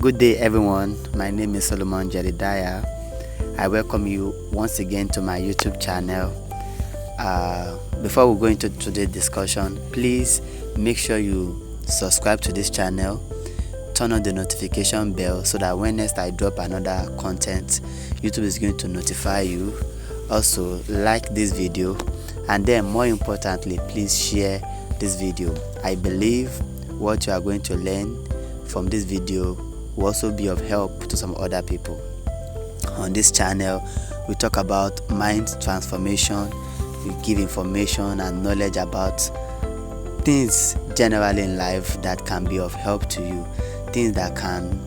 Good day, everyone. My name is Solomon Jedediah. I welcome you once again to my YouTube channel. Before we go into today's discussion, please make sure you subscribe to this channel, turn on the notification bell so that when next I drop another content, YouTube is going to notify you. Also, like this video, and then more importantly, please share this video. I believe what you are going to learn from this video will also be of help to some other people. On this channel, we talk about mind transformation. We give information and knowledge about things generally in life that can be of help to you, things that can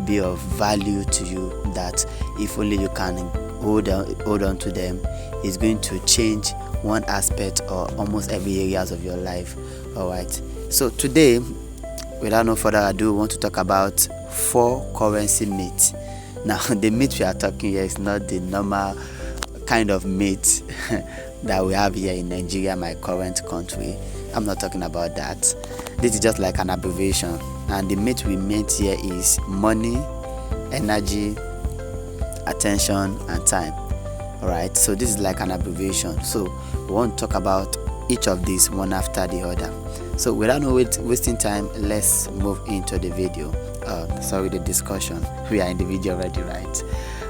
be of value to you, that if only you can hold on to them, is going to change one aspect or almost every areas of your life. All right, so today, without no further ado, we want to talk about 4 currency myths. Now, the myth we are talking here is not the normal kind of myth that we have here in Nigeria, my current country. I'm not talking about that. This is just like an abbreviation, and the myth we meant here is money, energy, attention, and time. All right, so this is like an abbreviation. So we want to talk about each of these one after the other. So without no wasting time, let's move into the video. The discussion. We are in the video already, right?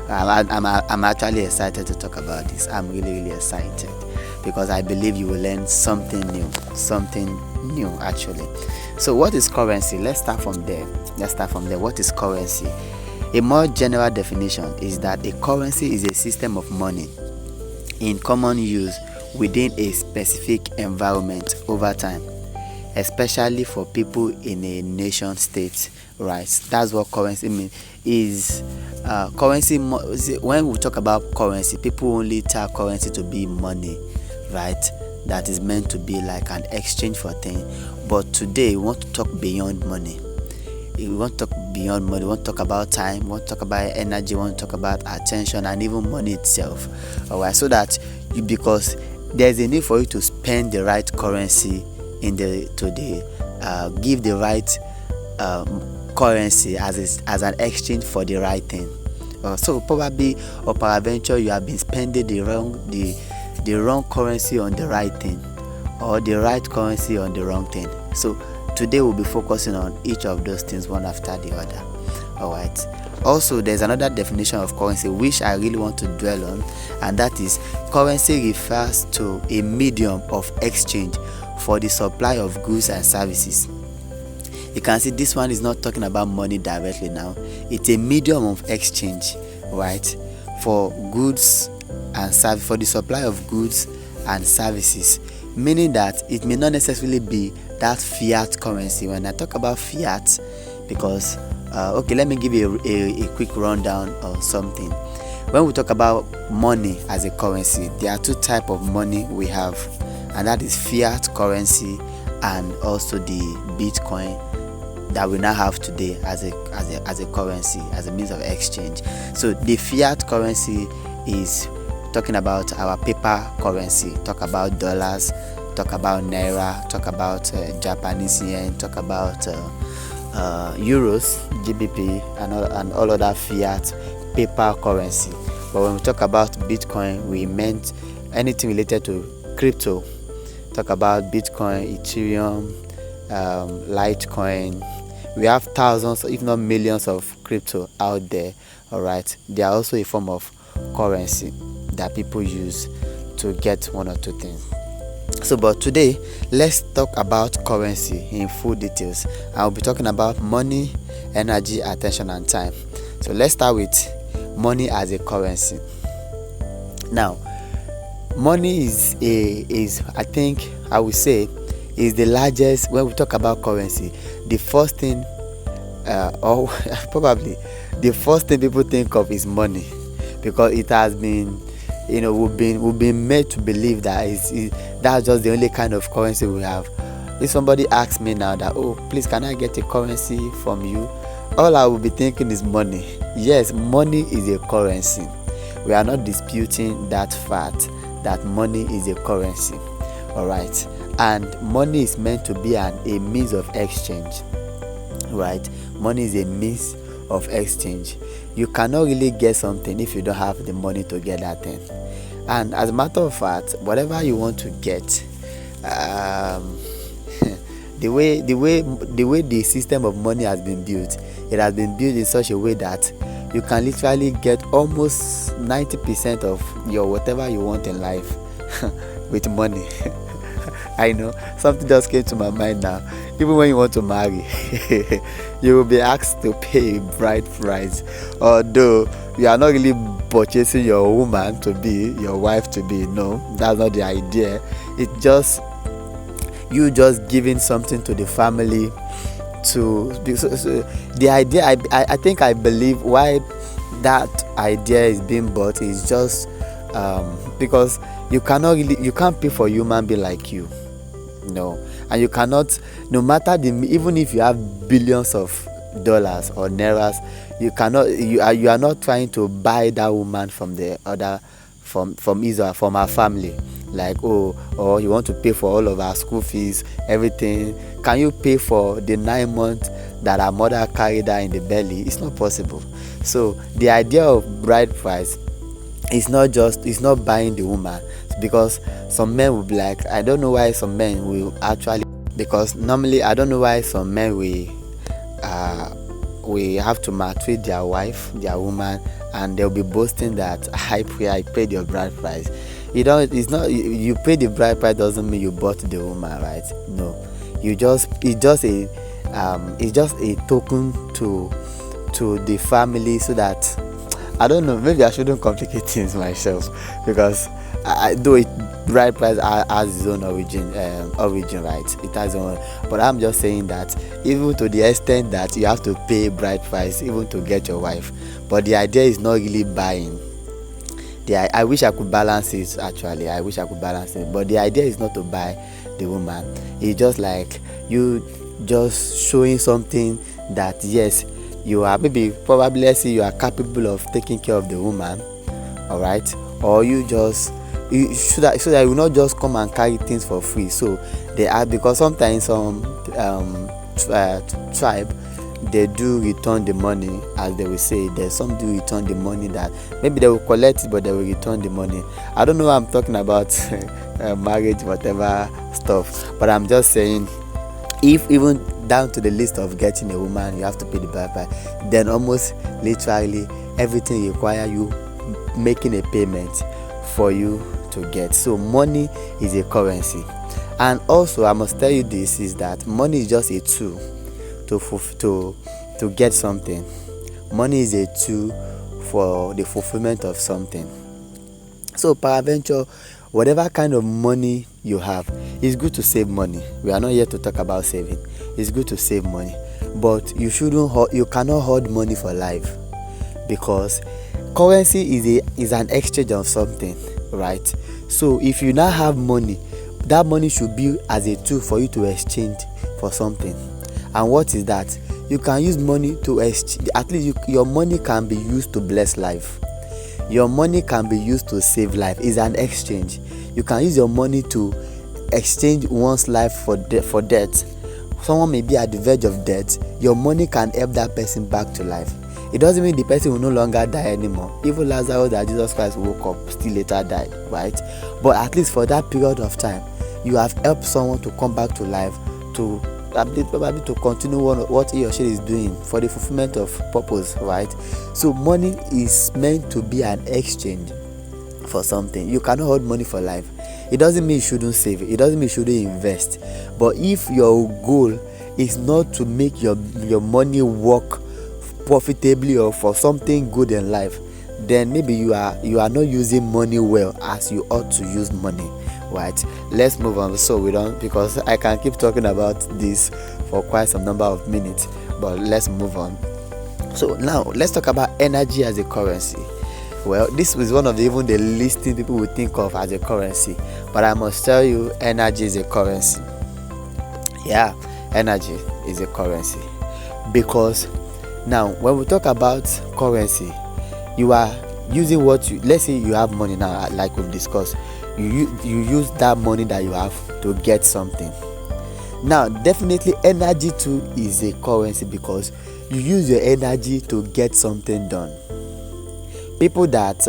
I'm actually excited to talk about this. I'm really excited because I believe you will learn something new actually. So what is currency? Let's start from there. What is currency? A more general definition is that a currency is a system of money in common use within a specific environment over time, especially for people in a nation state, right? That's what currency means. Currency, when we talk about currency, people only take currency to be money, right? That is meant to be like an exchange for things. But today we want to talk beyond money. We want to talk beyond money. We want to talk about time. We want to talk about energy. We want to talk about attention and even money itself. All right, so that because there's a need for you to spend the right currency give the right currency as an exchange for the right thing. So probably or peradventure you have been spending the wrong currency on the right thing, or the right currency on the wrong thing. So today we'll be focusing on each of those things one after the other. All right. Also, there's another definition of currency which I really want to dwell on, and that is currency refers to a medium of exchange for the supply of goods and services. You can see this one is not talking about money directly now. It's a medium of exchange, right? For goods and service, for the supply of goods and services, meaning that it may not necessarily be that fiat currency. When I talk about fiat, because let me give you a quick rundown of something. When we talk about money as a currency, there are 2 types of money we have, and that is fiat currency and also the Bitcoin that we now have today as a currency, as a means of exchange. So the fiat currency is talking about our paper currency. Talk about dollars, talk about naira, talk about Japanese yen, talk about euros, GBP, and all other fiat paper currency. But when we talk about Bitcoin, we meant anything related to crypto. Talk about Bitcoin, Ethereum, Litecoin. We have thousands, if not millions, of crypto out there. All right, they are also a form of currency that people use to get one or 2 things. So, but today, let's talk about currency in full details. I'll be talking about money, energy, attention, and time. So let's start with money as a currency. Now, money is I think I would say is the largest. When we talk about currency, the first thing or probably the first thing people think of is money, because it has been, we've been made to believe that that's just the only kind of currency we have. If somebody asks me now that, oh, please, can I get a currency from you, all I will be thinking is money. Yes, money is a currency. We are not disputing that fact that money is a currency. All right, and money is meant to be a means of exchange, right? Money is a means of exchange. You cannot really get something if you don't have the money to get that thing. And as a matter of fact, whatever you want to get, um, the way the system of money has been built, it has been built in such a way that you can literally get almost 90% of your whatever you want in life with money. I know something just came to my mind now. Even when you want to marry, you will be asked to pay a bride price. Although you are not really purchasing your woman to be your wife to be. No, that's not the idea. It's just you just giving something to the family so the idea I think I believe why that idea is being bought is just because you can't pay for a human being like you. No, and you cannot, no matter even if you have billions of dollars or nairas, you are not trying to buy that woman from the other, from Israel, from our family, like, oh, or you want to pay for all of our school fees, everything. Can you pay for the 9 months that our mother carried her in the belly? It's not possible. So the idea of bride price is not buying the woman, because some men will be like, I don't know why some men will actually, because normally I don't know why some men will we have to maltreat their wife, their woman, and they'll be boasting that I paid your bride price. It's not, you pay the bride price doesn't mean you bought the woman, right? No, it's just a token to the family, so that, I don't know, maybe I shouldn't complicate things myself, because though bride price has its own origin, right? It has its own, but I'm just saying that even to the extent that you have to pay bride price even to get your wife, but the idea is not really buying. I wish I could balance it. Actually, I wish I could balance it, but the idea is not to buy the woman. It's just like you just showing something that yes, you are, probably let's say you are capable of taking care of the woman, all right, or so that you will not just come and carry things for free. So they are, because sometimes some tribe, they do return the money, as they will say. There's some do return the money, that maybe they will collect it, but they will return the money. I don't know what I'm talking about, marriage, whatever stuff, but I'm just saying, if even down to the list of getting a woman, you have to pay the bride price, then almost literally everything require you making a payment for you to get. So money is a currency. And also, I must tell you this, is that money is just a tool to get something. Money is a tool for the fulfillment of something. So peradventure, whatever kind of money you have, it's good to save money. We are not here to talk about saving. It's good to save money, but you cannot hoard money for life, because currency is an exchange of something, right? So if you now have money, that money should be as a tool for you to exchange for something. And what is that? You can use money to exchange. At least your money can be used to bless life. Your money can be used to save life. It's an exchange. You can use your money to exchange one's life for death. Someone may be at the verge of death. Your money can help that person back to life. It doesn't mean the person will no longer die anymore. Even Lazarus that Jesus Christ woke up still later died, right? But at least for that period of time, you have helped someone to come back to life, to probably to continue what he or she is doing for the fulfillment of purpose, right? So money is meant to be an exchange for something. You cannot hold money for life. It doesn't mean you shouldn't save it. It doesn't mean you shouldn't invest. But if your goal is not to make your money work profitably or for something good in life, then maybe you are not using money well as you ought to use money, right? Let's move on, so we don't, because I can keep talking about this for quite some number of minutes, but let's move on. So now let's talk about energy as a currency. Well, this is one of the least thing people would think of as a currency, but I must tell you, energy is a currency. Yeah, energy is a currency, because now when we talk about currency, you are using let's say you have money now, like we've discussed. You use that money that you have to get something. Now definitely energy too is a currency, because you use your energy to get something done. People that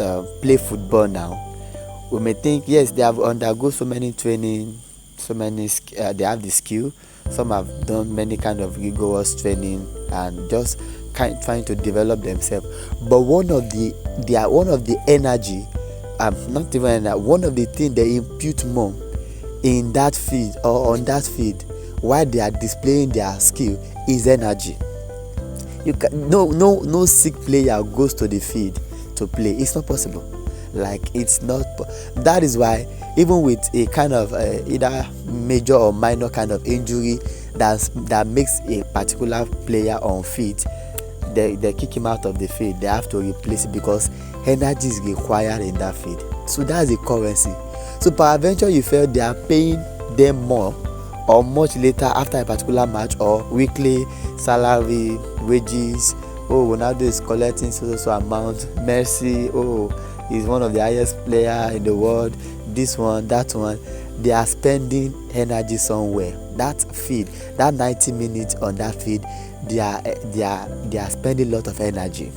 play football now, we may think, yes, they have undergone so many training, they have the skill. Some have done many kind of rigorous training and just trying to develop themselves. But one of the energy, not even one of the things they impute more in that field or on that field while they are displaying their skill is energy. No sick player goes to the field to play. It's not possible. It's not. That is why even with a kind of either major or minor kind of injury that makes a particular player unfit, they kick him out of the field. They have to replace it because energy is required in that field. So that's the currency. So peradventure you felt they are paying them more or much later after a particular match, or weekly salary, wages. Oh, Ronaldo is collecting so amount. Messi, he's one of the highest player in the world. This one, that one. They are spending energy somewhere. That field, that 90 minutes on that field, they are spending a lot of energy.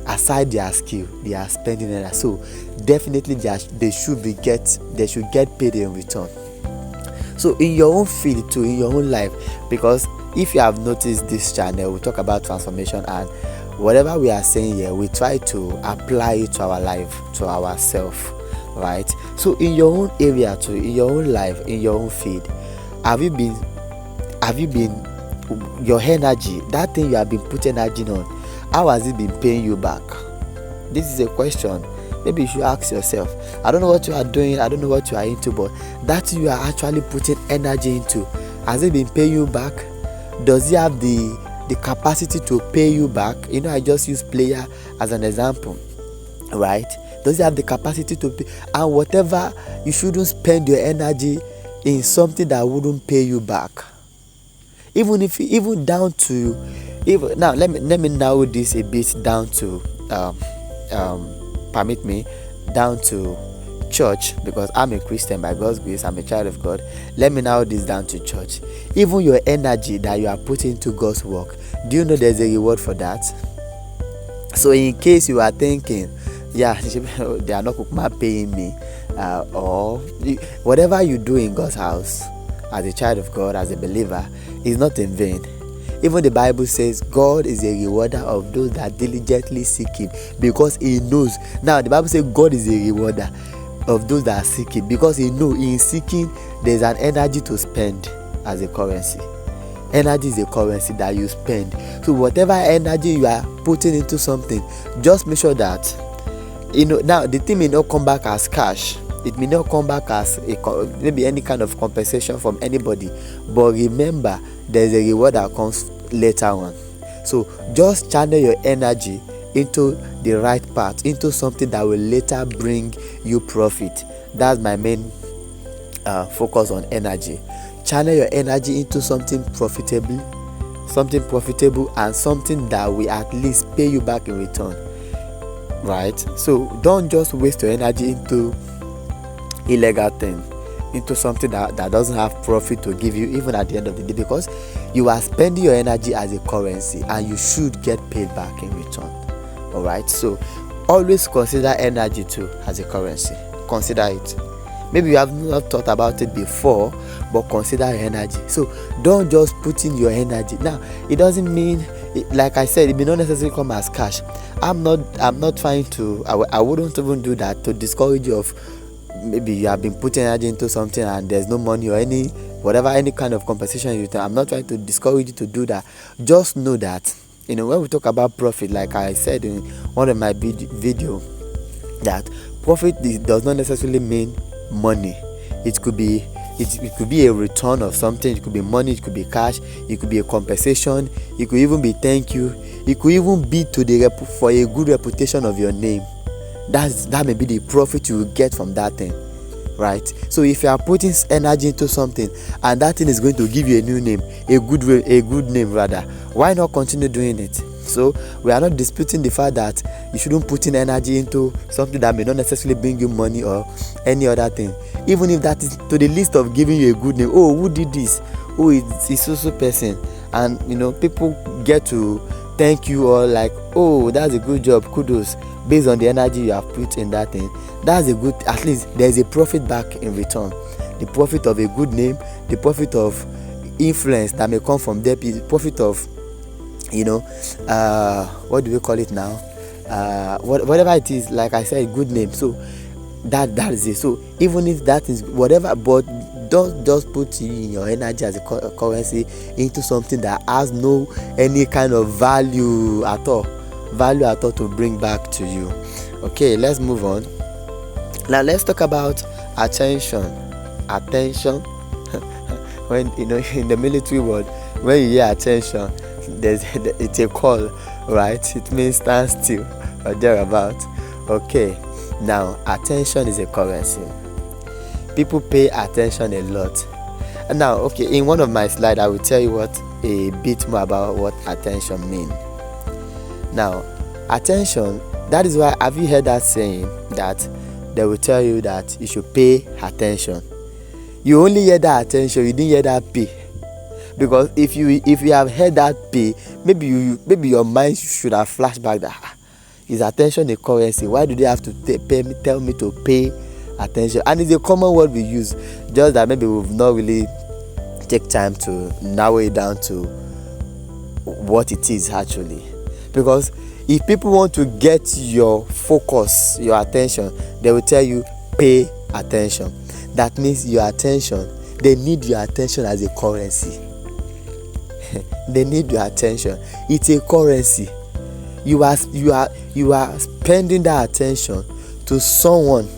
Aside their skill, they are spending energy. So definitely they should get paid in return. So in your own field too, in your own life, because if you have noticed this channel, we talk about transformation, and whatever we are saying here, we try to apply it to our life, to ourselves, right? So in your own area too, in your own life, in your own field, have you been your energy, that thing you have been putting energy on, how has it been paying you back? This is a question maybe you should ask yourself. I don't know what you are doing, I don't know what you are into, but that you are actually putting energy into, has it been paying you back? Does it have the capacity to pay you back? I just use player as an example, right? Does it have the capacity to pay? And whatever, you shouldn't spend your energy in something that wouldn't pay you back. Even down to, now let me narrow this a bit down to permit me, down to church, because I'm a Christian by God's grace, I'm a child of God. Let me narrow this down to church. Even your energy that you are putting into God's work, do you know there's a reward for that? So in case you are thinking, yeah, they are not paying me, or whatever you do in God's house as a child of God, as a believer, is not in vain. Even the Bible says God is a rewarder of those that diligently seek Him, because He knows. Now the Bible says God is a rewarder of those that seek Him, because He knows in seeking there's an energy to spend as a currency. Energy is a currency that you spend. So whatever energy you are putting into something, just make sure that now the thing may not come back as cash. It may not come back as maybe any kind of compensation from anybody, but remember there's a reward that comes later on. So just channel your energy into the right path, into something that will later bring you profit. That's my main focus on energy. Channel your energy into something profitable, and something that will at least pay you back in return, right? So don't just waste your energy into illegal thing, into something that doesn't have profit to give you even at the end of the day, because you are spending your energy as a currency and you should get paid back in return. All right, so always consider energy too as a currency. Consider it. Maybe you have not thought about it before, but consider your energy. So don't just put in your energy. Now it doesn't mean, like I said, it may not necessarily come as cash. I'm not trying to, I wouldn't even do that to discourage you of maybe you have been putting energy into something and there's no money or any kind of compensation you think. I'm not trying to discourage you to do that. Just know that when we talk about profit, like I said in one of my video, that profit does not necessarily mean money. It could be a return of something. It could be money, it could be cash, it could be a compensation, it could even be thank you, it could even be for a good reputation of your name. That may be the profit you will get from that thing, right? So if you are putting energy into something and that thing is going to give you a new name, a good name rather, why not continue doing it? So we are not disputing the fact that you shouldn't put in energy into something that may not necessarily bring you money or any other thing, even if that is to the list of giving you a good name. Oh, who did this? Oh, it's so person. And people get to thank you, or like, oh, that's a good job, kudos, based on the energy you have put in that thing, that's a good, at least there's a profit back in return. The profit of a good name, the profit of influence that may come from there, the profit of, what do we call it now, whatever it is, like I said, good name. So that is it. So even if that is whatever, but don't just put your energy as a currency into something that has no any kind of value at all to bring back to you. Okay, let's move on. Now let's talk about attention. When in the military world, when you hear attention, it's a call, right? It means stand still or thereabout. Okay, now attention is a currency. People pay attention a lot. And now, okay, in one of my slides, I will tell you a bit more about what attention means. Now, attention, that is why, have you heard that saying that they will tell you that you should pay attention? You only hear that attention, you didn't hear that pay. Because if you have heard that pay, maybe your mind should have flashed back that is attention a currency? Why do they have to tell me to pay attention? And it's a common word we use, just that maybe we've not really take time to narrow it down to what it is actually. Because if people want to get your focus, your attention, they will tell you pay attention. That means your attention, they need your attention as a currency. They need your attention. It's a currency. You are spending that attention to someone.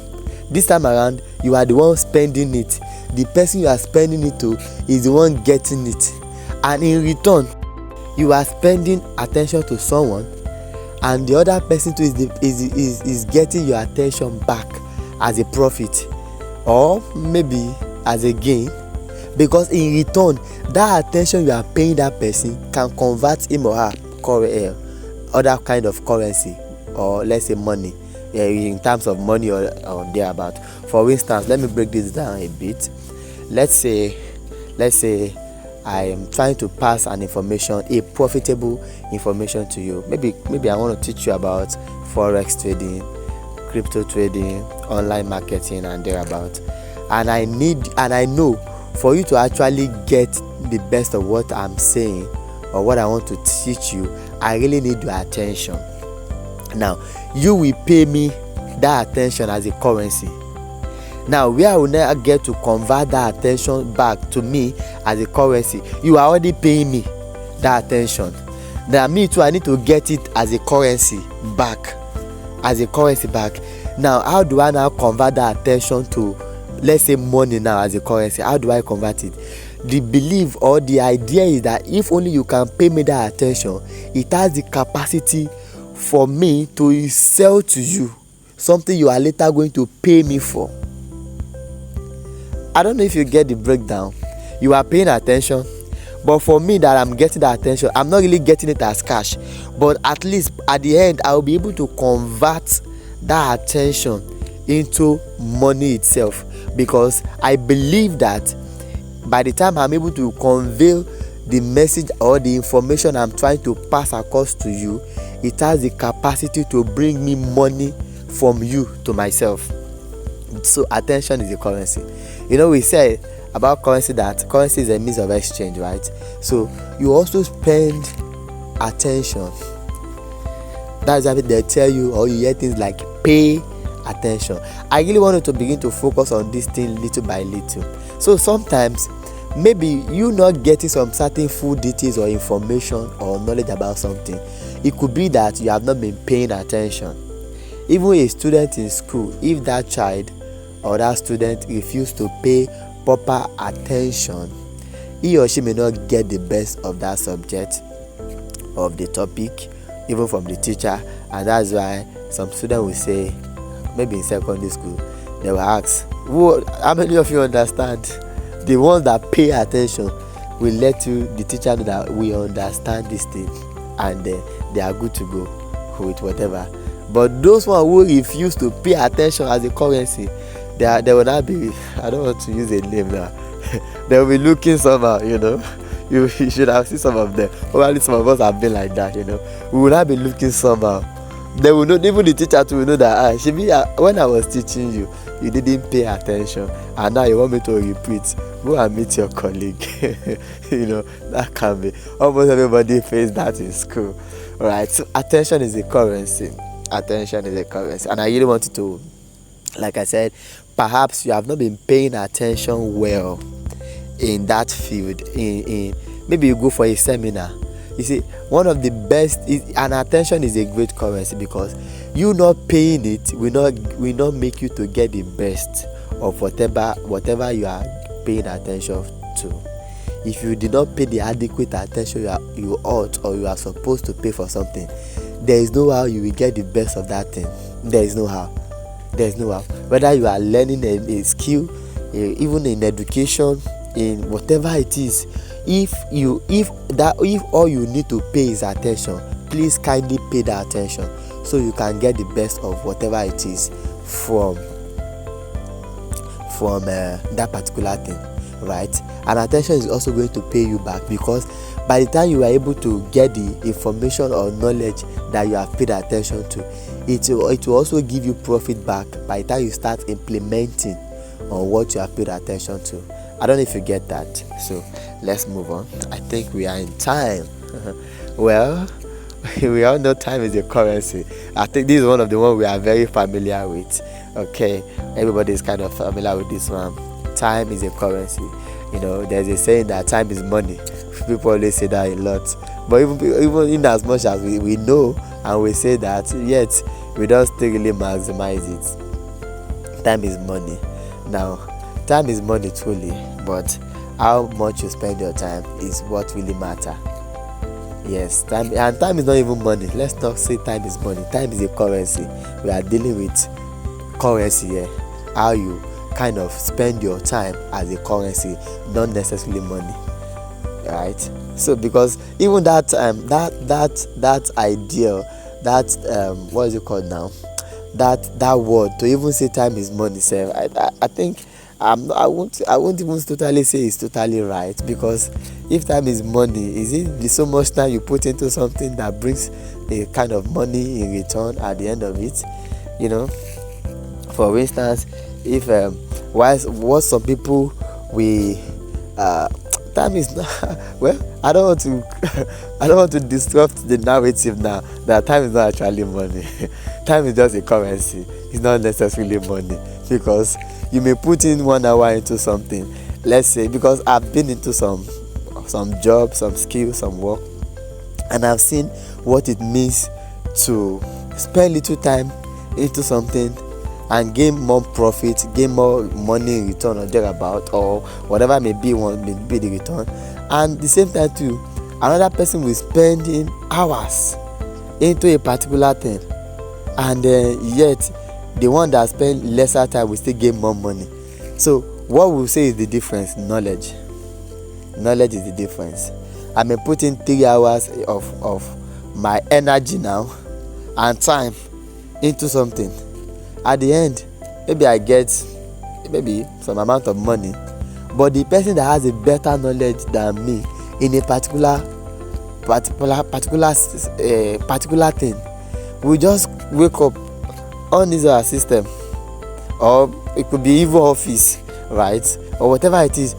This time around, you are the one spending it. The person you are spending it to is the one getting it. And in return, you are spending attention to someone, and the other person too is getting your attention back as a profit, or maybe as a gain, because in return, that attention you are paying that person can convert him or her other kind of currency, or let's say money, in terms of money or thereabout. For instance, let me break this down a bit. Let's say I am trying to pass an information, a profitable information to you. Maybe I want to teach you about forex trading, crypto trading, online marketing, and thereabout. And I know for you to actually get the best of what I'm saying or what I want to teach you, I really need your attention. Now, you will pay me that attention as a currency. Now, where I will now get to convert that attention back to me as a currency, you are already paying me that attention. Then me too, I need to get it as a currency back. Now, how do I now convert that attention to, let's say, money now as a currency? How do I convert it? The belief or the idea is that if only you can pay me that attention, it has the capacity for me to sell to you something you are later going to pay me for. I don't know if you get the breakdown. You are paying attention, but for me that I'm getting that attention, I'm not really getting it as cash, but at least at the end I'll be able to convert that attention into money itself, because I believe that by the time I'm able to convey the message or the information I'm trying to pass across to you, it has the capacity to bring me money from you to myself. So attention is a currency. We say about currency that currency is a means of exchange, right? So you also spend attention. That's why they tell you, or you hear things like pay attention. I really wanted to begin to focus on this thing little by little. So sometimes maybe you not getting some certain full details or information or knowledge about something. It could be that you have not been paying attention. Even a student in school, if that child or that student refuse to pay proper attention, he or she may not get the best of that subject, of the topic, even from the teacher. And that's why some student will say, maybe in secondary school, they will ask, how many of you understand? The ones that pay attention will let the teacher know that we understand this thing, and they are good to go with whatever. But those ones who refuse to pay attention as a currency, they will not be, I don't want to use a name now, they will be looking somehow, you should have seen some of them. Probably some of us have been like that, we will not be looking somehow. They will know, even the teacher too will know that when I was teaching you, you didn't pay attention, and now you want me to repeat. Go and meet your colleague. That can be. Almost everybody face that in school. Alright, so attention is a currency. Attention is a currency. And I really wanted to, like I said, perhaps you have not been paying attention well in that field. In maybe you go for a seminar. You see, one of the best is, and attention is a great currency, because you not paying it will not make you to get the best of whatever you are paying attention to. If you did not pay the adequate attention you ought, or you are supposed to pay for something, there is no how you will get the best of that thing. There is no how. Whether you are learning a skill, even in education, in whatever it is, if all you need to pay is attention, please kindly pay the attention, so you can get the best of whatever it is from that particular thing, right? And attention is also going to pay you back, because by the time you are able to get the information or knowledge that you have paid attention to, it will also give you profit back by the time you start implementing on what you have paid attention to. I don't know if you get that. So let's move on. I think we are in time. Well, we all know time is a currency. I think this is one of the ones we are very familiar with. Okay, everybody is kind of familiar with this one. Time is a currency. There's a saying that time is money. People always say that a lot. But even in as much as we know and we say that, yet we don't still really maximize it. Time is money. Now, time is money truly, but how much you spend your time is what really matter. Yes, time is not even money. Let's not say time is money. Time is a currency. We are dealing with currency here. How you kind of spend your time as a currency, not necessarily money. Right? So because even that idea, what is it called now? That word to even say time is money, sir. I think I won't even totally say it's totally right, because if time is money, is it so much time you put into something that brings a kind of money in return at the end of it? For instance, if what some people time is not well, I don't want to disrupt the narrative now that time is not actually money. Time is just a currency. It's not necessarily money, because you may put in 1 hour into something. Let's say, because I've been into some job, some skill, some work, and I've seen what it means to spend little time into something and gain more profit, gain more money in return or thereabout, or whatever may be the return. And the same time too, another person will spend in hours into a particular thing, and yet the one that spend lesser time will still gain more money. So what we'll say is the difference. Knowledge is the difference. I may put in 3 hours of my energy now and time into something. At the end, maybe I get some amount of money, but the person that has a better knowledge than me in a particular thing will just wake up on his system, or it could be even office, right, or whatever it is,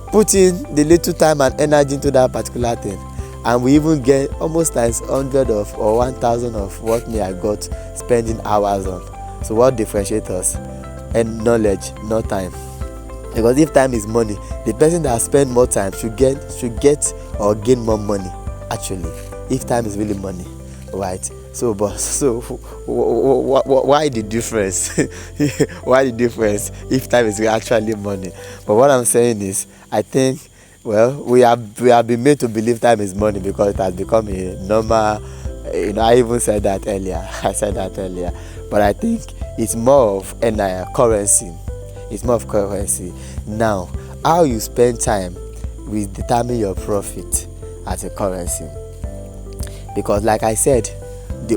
put in the little time and energy into that particular thing, and we even get almost times 100 of or 1,000 of what me I got spending hours on. So what differentiates us? And knowledge, not time. Because if time is money, the person that spend more time should get or gain more money. Actually, if time is really money, right? So why the difference? Why the difference if time is actually money? But what I'm saying is, I think, well, we have been made to believe time is money because it has become a normal. I even said that earlier. But I think it's more of a currency. It's more of currency. Now, how you spend time will determine your profit as a currency. Because, like I said,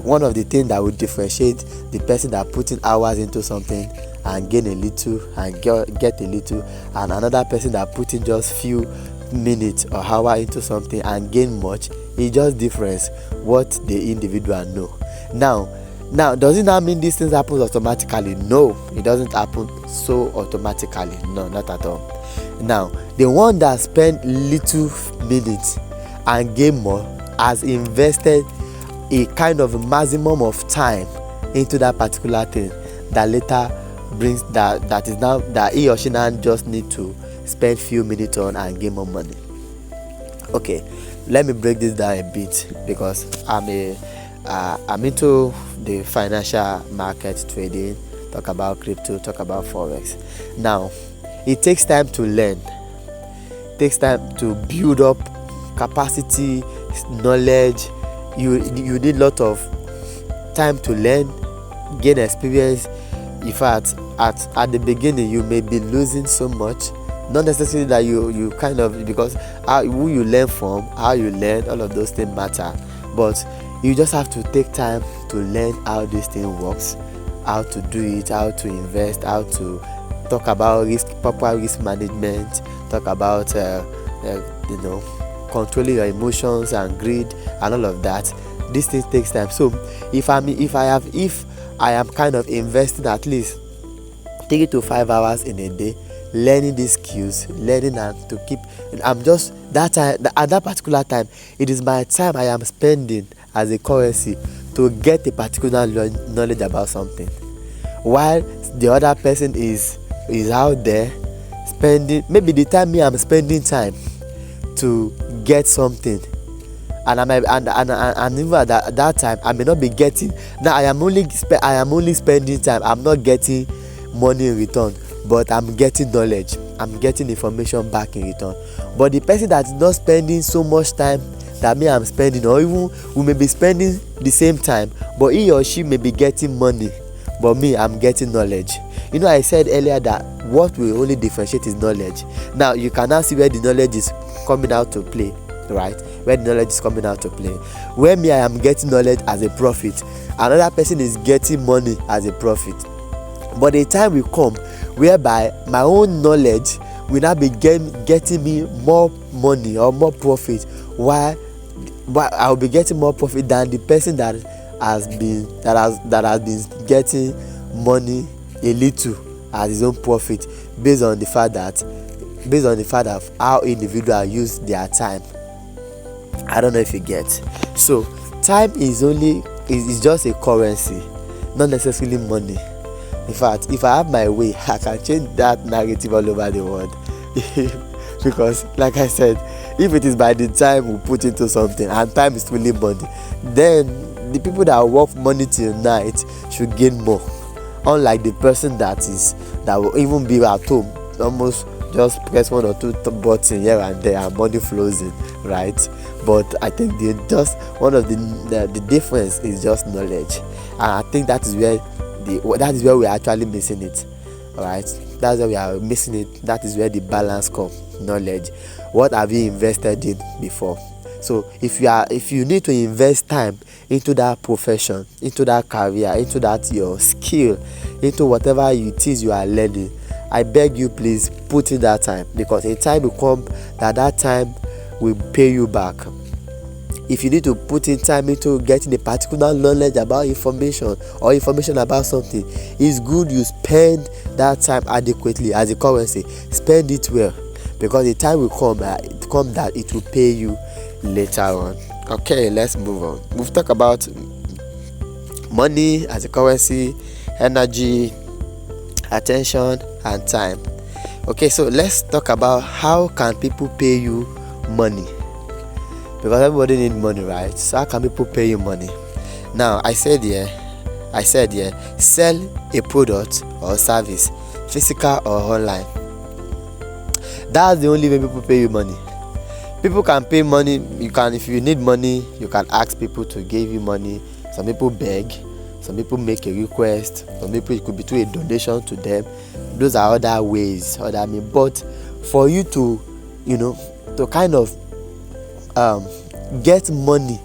one of the things that would differentiate the person that put in hours into something and gain a little and get a little, and another person that put in just few minute or hour into something and gain much, it's just difference what the individual know. Now does it now mean these things happen automatically? No, it doesn't happen so automatically. No, not at all. Now the one that spent little minutes and gain more has invested a kind of maximum of time into that particular thing that later brings that is now that he or she now just need to spend few minutes on and gain more money. Okay, let me break this down a bit, because I'm into the financial market trading, talk about crypto, talk about forex. Now it takes time to learn, it takes time to build up capacity, knowledge. You need a lot of time to learn, gain experience. In fact, at the beginning you may be losing so much, not necessarily that you kind of, because who you learn from, how you learn, all of those things matter, but you just have to take time to learn how this thing works, how to do it, how to invest, how to talk about proper risk management, talk about controlling your emotions and greed and all of that. This thing takes time. So if I am kind of investing at least 3 to 5 hours in a day learning these skills, learning and to keep, I'm just that time, at that particular time, it is my time I am spending as a currency to get a particular knowledge about something, while the other person is out there spending maybe the time I'm spending time to get something, and and even at that time I may not be getting. Now I am only spending time. I'm not getting money in return, but I'm getting knowledge, I'm getting information back in return. But the person that is not spending so much time that me I'm spending, or even we may be spending the same time, but he or she may be getting money, but me I'm getting knowledge. I said earlier that what will only differentiate is knowledge. Now you can now see where the knowledge is coming out to play, right? Where the knowledge is coming out to play. Where me I am getting knowledge as a profit, another person is getting money as a profit. But the time will come whereby my own knowledge will now be getting me more money or more profit, while I'll be getting more profit than the person that has been getting money a little as his own profit, based on the fact of how individuals use their time. I don't know if you get. So time is just a currency, not necessarily money. In fact, if I have my way, I can change that narrative all over the world. Because like I said, if it is by the time we put into something and time is really money, then the people that work money till night should gain more, unlike the person that will even be at home, almost just press one or two buttons here and there and money flows in, right? But I think one of the difference is just knowledge, and I think that is where we're actually missing it. All right, that's where we are missing it. That is where the balance comes. Knowledge. What have you invested in before? So if you need to invest time into that profession, into that career, into that your skill, into whatever it is you are learning, I beg you, please put in that time, because a time will come that time will pay you back. If you need to put in time into getting a particular knowledge about information or information about something, it's good you spend that time adequately as a currency. Spend it well, because the time will come that it will pay you later on. Okay, let's move on. We've talked about money as a currency, energy, attention, and time. Okay, so let's talk about how can people pay you money, because everybody needs money, right? So how can people pay you money? Now I said sell a product or service, physical or online. That's the only way people pay you money. People can pay money. If you need money, you can ask people to give you money. Some people beg, some people make a request, some people it could be through a donation to them. Those are other ways, but for you to to kind of get money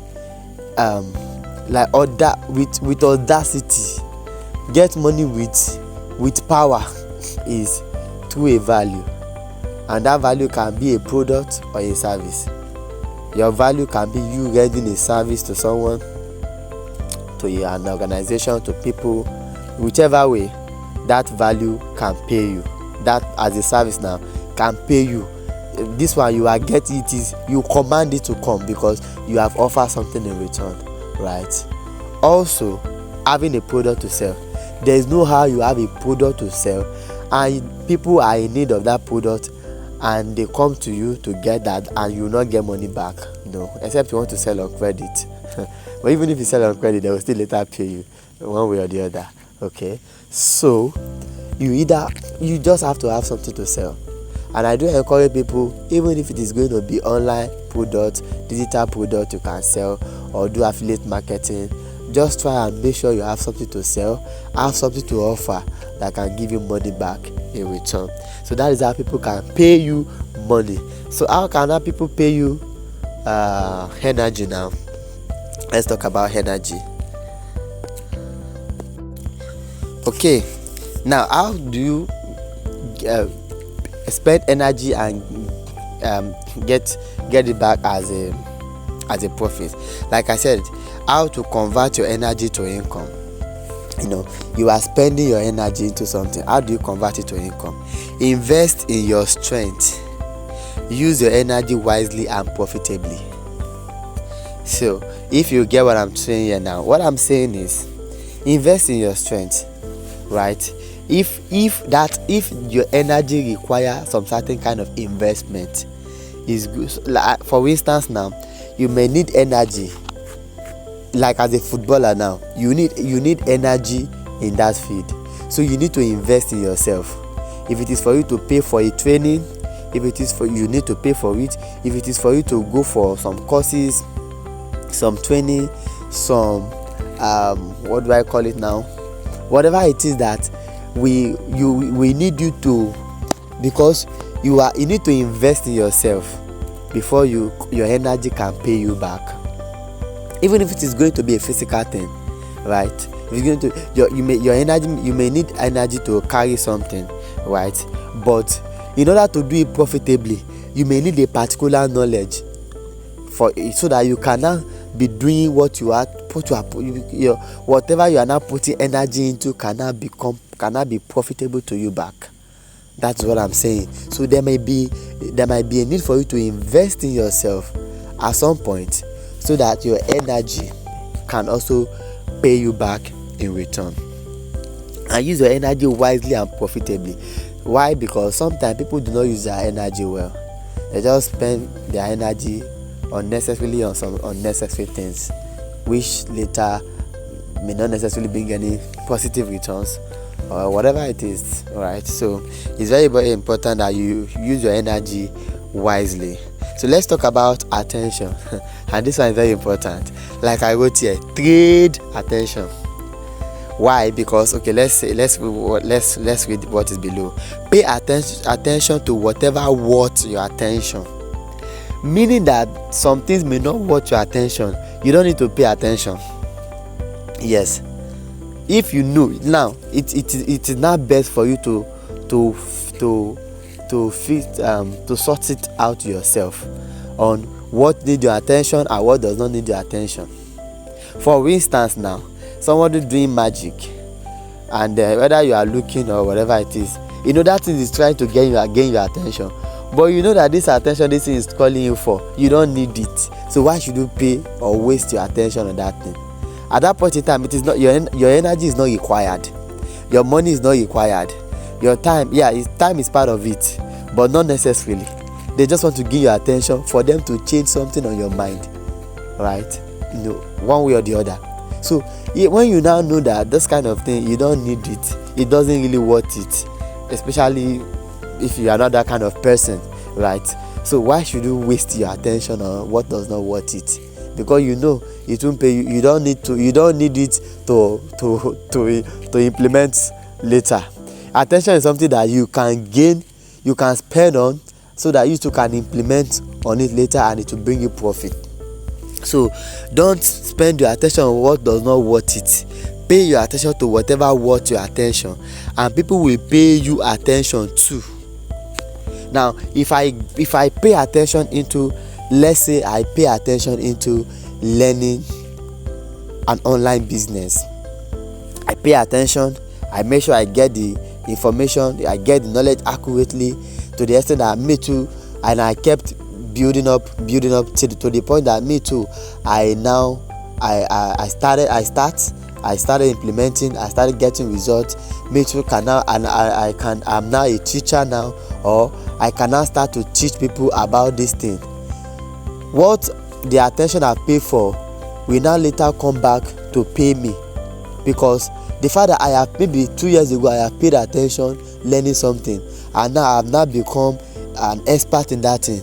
with audacity, get money with power, is through a value. and that value can be a product or a service. Your value can be you rendering a service to someone, to an organization, to people. Whichever way, that value can pay you. That as a service now can pay you. This one you are getting, it is you command it to come because you have offered something in return, right? Also, having a product to sell. There is no how you have a product to sell and people are in need of that product and they come to you to get that and you will not get money back. No, except you want to sell on credit. But even if you sell on credit, they will still later pay you one way or the other. Okay, so you just have to have something to sell. And I do encourage people, even if it is going to be online product, digital product you can sell, or do affiliate marketing, just try and make sure you have something to sell, have something to offer that can give you money back in return. So that is how people can pay you money. So how can that people pay you energy now? Let's talk about energy. Okay, now how do you spend energy and get it back as a profit? Like I said, how to convert your energy to income. You are spending your energy into something. How do you convert it to income? Invest in your strength. Use your energy wisely and profitably. So if you get what I'm saying here now, what I'm saying is invest in your strength, right? If your energy requires some certain kind of investment, is good. Like, for instance, now you may need energy. Like as a footballer now, you need energy in that field. So you need to invest in yourself. If it is for you to pay for a training, if it is for you need to pay for it. If it is for you to go for some courses, some training, some what do I call it now? Whatever it is that we need you to, because you need to invest in yourself before your energy can pay you back. Even if it is going to be a physical thing, right? If it's going to you may need energy to carry something, right? But in order to do it profitably, you may need a particular knowledge for it, so that you cannot be doing whatever you are now putting energy into cannot be profitable to you back. That's what I'm saying. So there may be a need for you to invest in yourself at some point, so that your energy can also pay you back in return. And use your energy wisely and profitably. Why? Because sometimes people do not use their energy well. They just spend their energy unnecessarily on some unnecessary things, which later may not necessarily bring any positive returns or whatever it is. Right? So it's very, very important that you use your energy wisely. So let's talk about attention. And this one is very important. Like I wrote here, trade attention. Why? Because let's read what is below. Pay attention to whatever worth your attention. Meaning that some things may not worth your attention. You don't need to pay attention. Yes. If you know now, it is not best for you to sort it out yourself on what needs your attention and what does not need your attention. For instance, now somebody doing magic, and whether you are looking or whatever it is, that thing is trying to gain your attention, but you know that this attention this thing is calling you for, you don't need it. So why should you pay or waste your attention on that thing? At that point in time, it is not your energy is not required, your money is not required, your time time is part of it, but not necessarily. They just want to give your attention for them to change something on your mind, right? One way or the other. So when you now know that this kind of thing, you don't need it, it doesn't really worth it, especially if you are not that kind of person, right? So why should you waste your attention on what does not worth it? Because it won't pay you. You don't need it to implement later. Attention is something that you can gain, you can spend on, so that you too can implement on it later and it will bring you profit. So don't spend your attention on what does not worth it. Pay your attention to whatever worth your attention, and people will pay you attention too. Now if I pay attention into, let's say I pay attention into learning an online business, I pay attention, I make sure I get the information, I get the knowledge accurately, to the extent that me too, and I kept building up to the point that me too, I started implementing, I started getting results. Me too can now, and I'm now a teacher now, or I can now start to teach people about this thing. What the attention I pay for will now later come back to pay me, because the fact that I have, maybe 2 years ago I have paid attention learning something, and now I have now become an expert in that thing.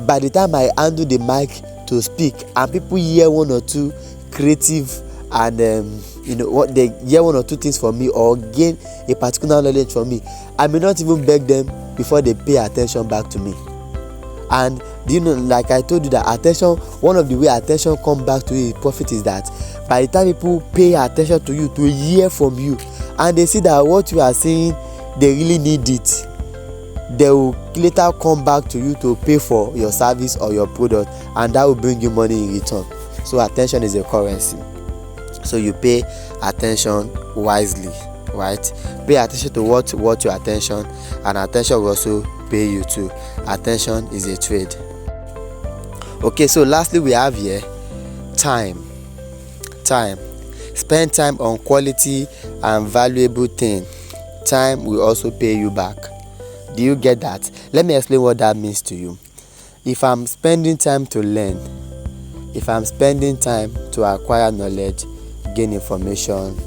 By the time I handle the mic to speak and people hear one or two creative and what they hear one or two things from me, or gain a particular knowledge from me, I may not even beg them before they pay attention back to me. And like I told you, that attention, one of the way attention come back to you, profit, is that by the time people pay attention to you, to hear from you, and they see that what you are saying, they really need it, they will later come back to you to pay for your service or your product, and that will bring you money in return. So attention is a currency. So you pay attention wisely, right? Pay attention to what your attention, and attention will also pay you too. Attention is a trade. Okay, so lastly we have here time. Spend time on quality and valuable thing. Time will also pay you back. Do you get that? Let me explain what that means to you. If I'm spending time to learn, if I'm spending time to acquire knowledge, gain information,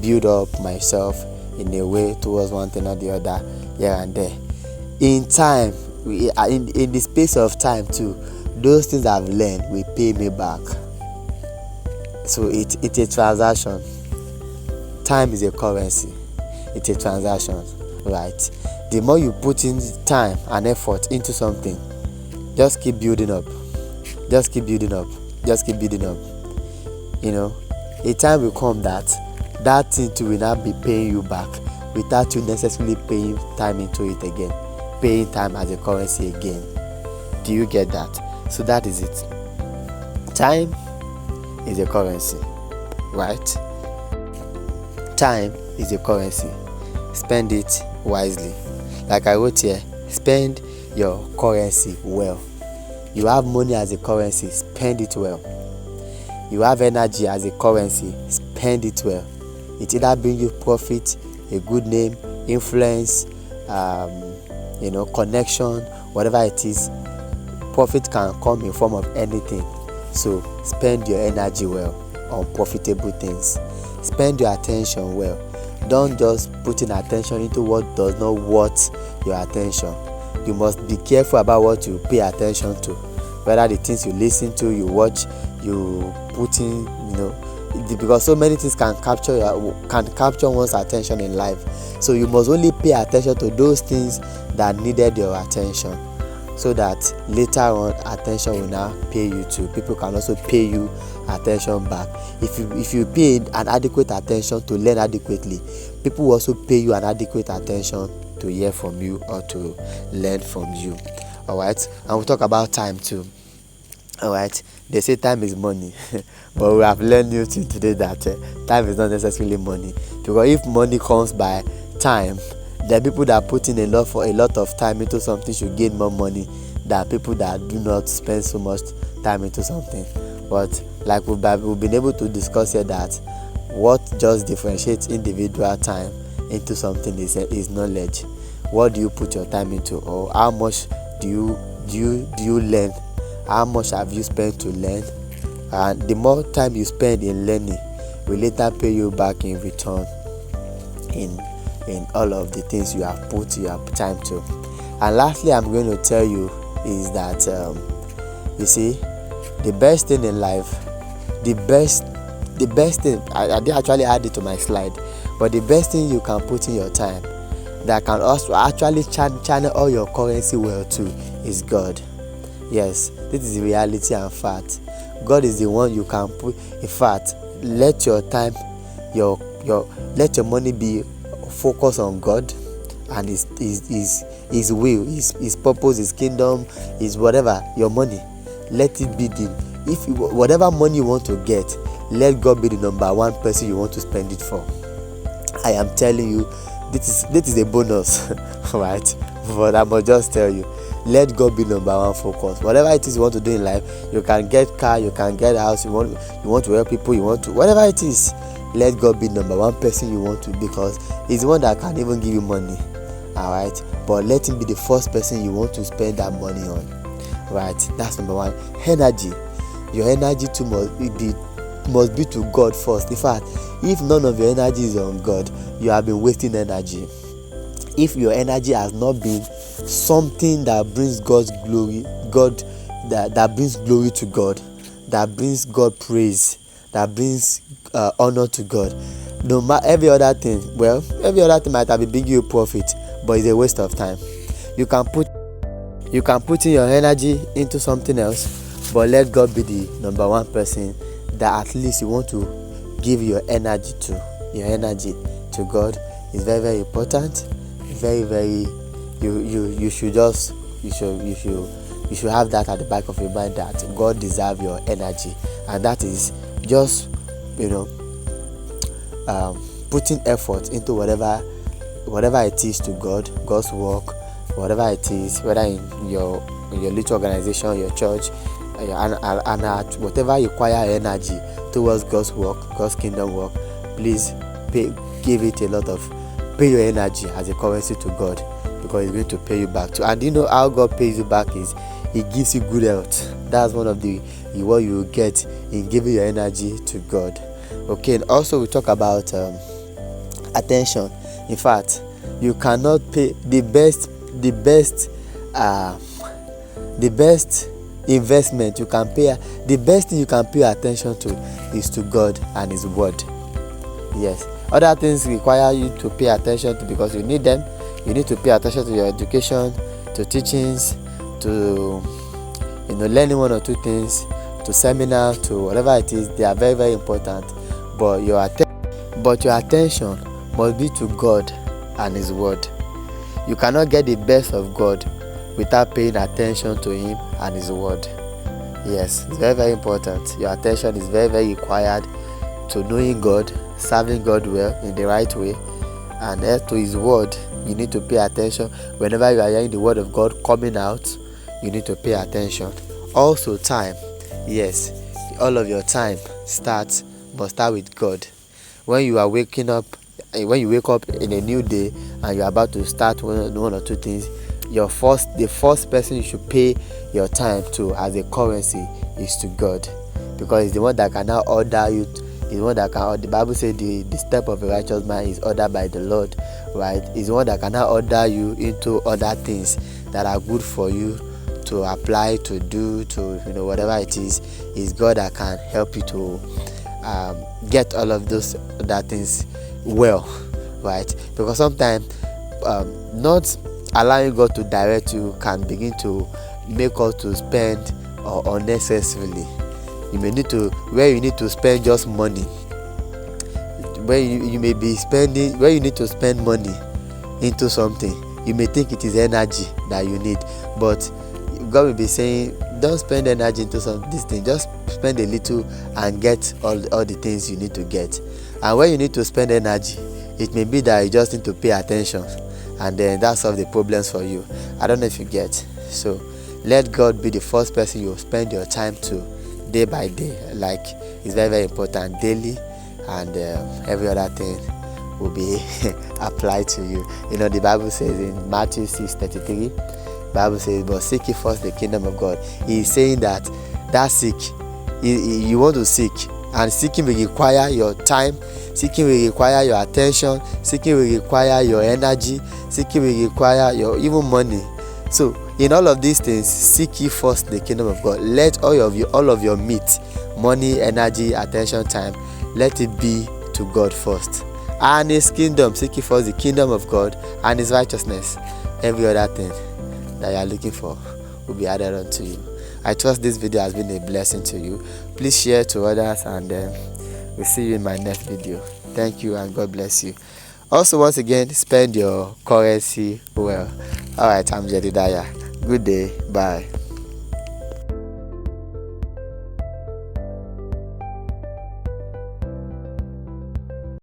build up myself in a way towards one thing or the other, here and there, in time, in the space of time too, those things I've learned will pay me back. So it's a transaction. Time is a currency. It's a transaction, right? The more you put in time and effort into something, just keep building up. Just keep building up. A time will come that thing too will not be paying you back without you necessarily paying time into it again. Paying time as a currency again. Do you get that? So that is it. Time is a currency, right? Time is a currency. Spend it wisely. Like I wrote here, spend your currency well. You have money as a currency, spend it well. You have energy as a currency, spend it well. It either bring you profit, a good name, influence, connection, whatever it is. Profit can come in form of anything. So spend your energy well on profitable things. Spend your attention well. Don't just put in attention into what does not worth your attention. You must be careful about what you pay attention to. Whether the things you listen to, you watch, you put in, because so many things can capture one's attention in life. So you must only pay attention to those things that needed your attention, so that later on attention will now pay you too. People can also pay you attention back. If you pay an adequate attention to learn adequately, people will also pay you an adequate attention to hear from you or to learn from you. All right, and we'll talk about time too. All right, they say time is money, but we have learned new thing today that time is not necessarily money. Because if money comes by time, there are people that put in a lot of time into something should gain more money than people that do not spend so much time into something. But like we've been able to discuss here, that what just differentiates individual time into something is knowledge. What do you put your time into, or how much do you learn? How much have you spent to learn? And the more time you spend in learning will later pay you back in return in all of the things you have put your time to. And lastly, I'm going to tell you is that you see, the best thing in life, the best thing, I did actually add it to my slide, but the best thing you can put in your time that can also actually channel all your currency well too is God. Yes, this is the reality and fact. God is the one you can put. In fact, let your time, let your money be focused on God, and his will, his purpose, his kingdom, his whatever, your money. Let it be whatever money you want to get, let God be the number one person you want to spend it for. I am telling you, this is a bonus, right? But I must just tell you, let God be number one focus. Whatever it is you want to do in life, you can get car, you can get house, you want to help people, you want to, whatever it is, let God be number one person you want to, because he's the one that can even give you money, all right? But let him be the first person you want to spend that money on, right? That's number one. Energy, your energy too must be to God first. In fact, if none of your energy is on God, you have been wasting energy. If your energy has not been something that brings God's glory, that brings glory to God, that brings God praise, that brings honor to God, no matter every other thing might have been bringing you profit, but it's a waste of time. You can put in your energy into something else, but let God be the number one person that at least you want to give your energy to. Your energy to God is very, very important. Very, very, you should have that at the back of your mind, that God deserves your energy, and that is just putting effort into whatever it is to God's work, whatever it is, whether in your little organization, your church, and at whatever you require energy towards God's work, God's kingdom work. Please give it a lot of. Pay your energy as a currency to God, because he's going to pay you back too. And you know how God pays you back is he gives you good health. That's one of the what you will get in giving your energy to God. Okay, and also we talk about attention. In fact, you cannot pay the best investment you can pay. The best thing you can pay attention to is to God and his word. Yes. Other things require you to pay attention to because you need them. You need to pay attention to your education, to teachings, to learning one or two things, to seminars, to whatever it is. They are very, very important. But your attention must be to God and his word. You cannot get the best of God without paying attention to him and his word. Yes, it's very, very important. Your attention is very, very required to knowing God, serving God well in the right way, and as to his word, you need to pay attention. Whenever you are hearing the word of God coming out, you need to pay attention. Also time. Yes, all of your time must start with God. When you are waking up, when you wake up in a new day and you are about to start one or two things, the first person you should pay your time to as a currency is to God, because he's the one that can now order you. Is one that can. The Bible says the step of a righteous man is ordered by the Lord, right? Is one that can now order you into other things that are good for you to apply, to do, to whatever it is. Is God that can help you to get all of those other things well, right? Because sometimes not allowing God to direct you can begin to make us to spend unnecessarily. You may need to, where you need to spend just money, where you may be spending, where you need to spend money into something, you may think it is energy that you need, but God will be saying, don't spend energy into this thing, just spend a little and get all the things you need to get. And when you need to spend energy, it may be that you just need to pay attention, and then that solves the problems for you. I don't know if you get. So let God be the first person you spend your time to, day by day. Like, it's very, very important, daily, and every other thing will be applied to you. The Bible says in Matthew 6:33, Bible says, but seek ye first the kingdom of God. He is saying that seek, you want to seek, and seeking will require your time, seeking will require your attention, seeking will require your energy, seeking will require your even money. So in all of these things, seek ye first the kingdom of God. Let all of your meat, money, energy, attention, time, let it be to God first, and his kingdom. Seek ye first the kingdom of God and his righteousness. Every other thing that you are looking for will be added unto you. I trust this video has been a blessing to you. Please share to others, and we'll see you in my next video. Thank you, and God bless you. Also, once again, spend your currency well. All right, I'm Jedediah. Good day. Bye.